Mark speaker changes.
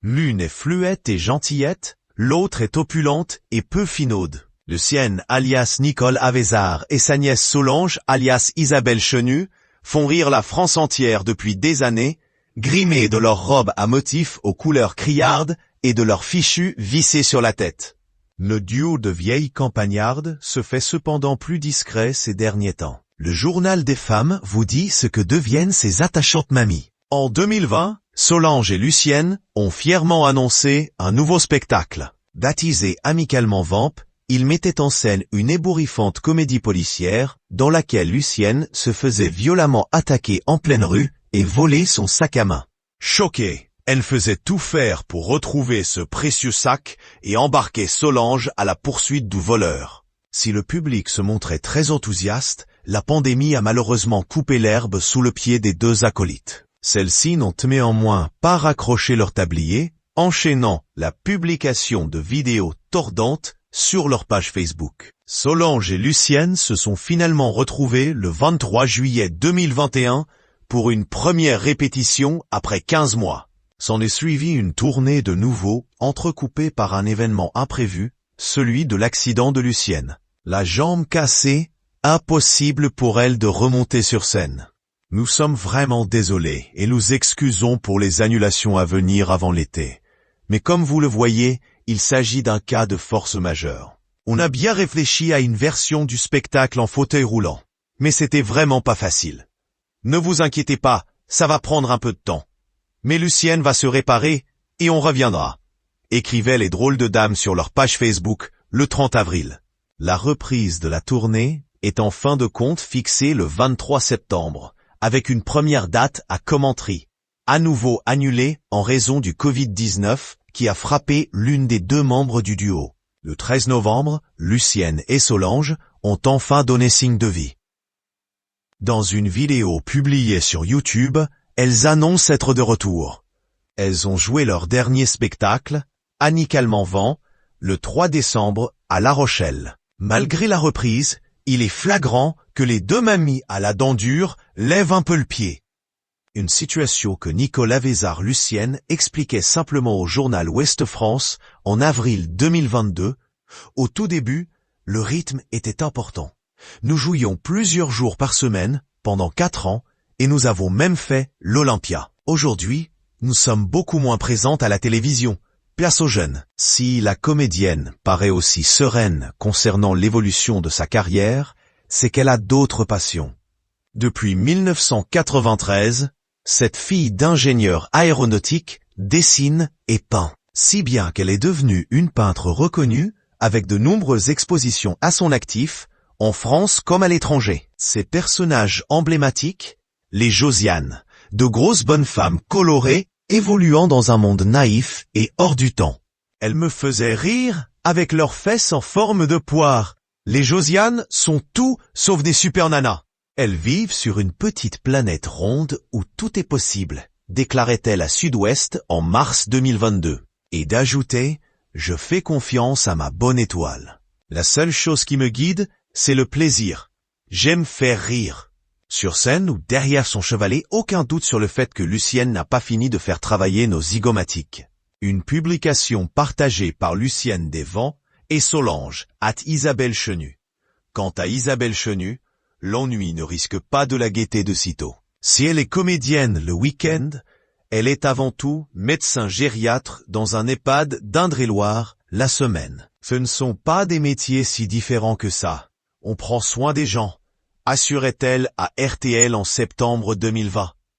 Speaker 1: L'une est fluette et gentillette, l'autre est opulente et peu finaude. Lucienne, alias Nicole Avézard, et sa nièce Solange, alias Isabelle Chenu, font rire la France entière depuis des années, grimées de leurs robes à motifs aux couleurs criardes et de leurs fichus vissés sur la tête. Le duo de vieilles campagnardes se fait cependant plus discret ces derniers temps. Le journal des femmes vous dit ce que deviennent ces attachantes mamies. En 2020, Solange et Lucienne ont fièrement annoncé un nouveau spectacle. Baptisé amicalement Vamp, ils mettaient en scène une ébouriffante comédie policière dans laquelle Lucienne se faisait violemment attaquer en pleine rue et voler son sac à main. Choquée, elle faisait tout faire pour retrouver ce précieux sac et embarquer Solange à la poursuite du voleur. Si le public se montrait très enthousiaste, la pandémie a malheureusement coupé l'herbe sous le pied des deux acolytes. Celles-ci n'ont néanmoins pas raccroché leur tablier, enchaînant la publication de vidéos tordantes sur leur page Facebook. Solange et Lucienne se sont finalement retrouvées le 23 juillet 2021 pour une première répétition après 15 mois. S'en est suivi une tournée de nouveau, entrecoupée par un événement imprévu, celui de l'accident de Lucienne. La jambe cassée, impossible pour elle de remonter sur scène. Nous sommes vraiment désolés et nous excusons pour les annulations à venir avant l'été. Mais comme vous le voyez, il s'agit d'un cas de force majeure. On a bien réfléchi à une version du spectacle en fauteuil roulant. Mais c'était vraiment pas facile. Ne vous inquiétez pas, ça va prendre un peu de temps. Mais Lucienne va se réparer et on reviendra. Écrivaient les drôles de dames sur leur page Facebook le 30 avril. La reprise de la tournée est en fin de compte fixée le 23 septembre. Avec une première date à Commentry, à nouveau annulée en raison du Covid-19 qui a frappé l'une des deux membres du duo. Le 13 novembre, Lucienne et Solange ont enfin donné signe de vie. Dans une vidéo publiée sur YouTube, elles annoncent être de retour. Elles ont joué leur dernier spectacle, Amicalement Vamp, le 3 décembre à La Rochelle. Malgré la reprise, il est flagrant que les deux mamies à la dent dure lèvent un peu le pied. Une situation que Nicole Avézard-Lucienne expliquait simplement au journal Ouest France en avril 2022. Au tout début, le rythme était important. Nous jouions plusieurs jours par semaine, pendant 4 ans, et nous avons même fait l'Olympia. Aujourd'hui, nous sommes beaucoup moins présentes à la télévision. Place aux jeunes. Si la comédienne paraît aussi sereine concernant l'évolution de sa carrière, c'est qu'elle a d'autres passions. Depuis 1993, cette fille d'ingénieur aéronautique dessine et peint, si bien qu'elle est devenue une peintre reconnue, avec de nombreuses expositions à son actif, en France comme à l'étranger. Ses personnages emblématiques, les Josiane, de grosses bonnes femmes colorées, évoluant dans un monde naïf et hors du temps. Elles me faisaient rire avec leurs fesses en forme de poire. Les Josiane sont tout sauf des super nanas. Elles vivent sur une petite planète ronde où tout est possible, déclarait-elle à Sud-Ouest en mars 2022. Et d'ajouter, je fais confiance à ma bonne étoile. La seule chose qui me guide, c'est le plaisir. J'aime faire rire. Sur scène ou derrière son chevalet, aucun doute sur le fait que Lucienne n'a pas fini de faire travailler nos zygomatiques. Une publication partagée par Lucienne Desvents et Solange, @Isabelle Chenu. Quant à Isabelle Chenu, l'ennui ne risque pas de la guetter de sitôt. Si elle est comédienne le week-end, elle est avant tout médecin gériatre dans un EHPAD d'Indre-et-Loire la semaine. Ce ne sont pas des métiers si différents que ça. On prend soin des gens, assurait-elle à RTL en septembre 2020.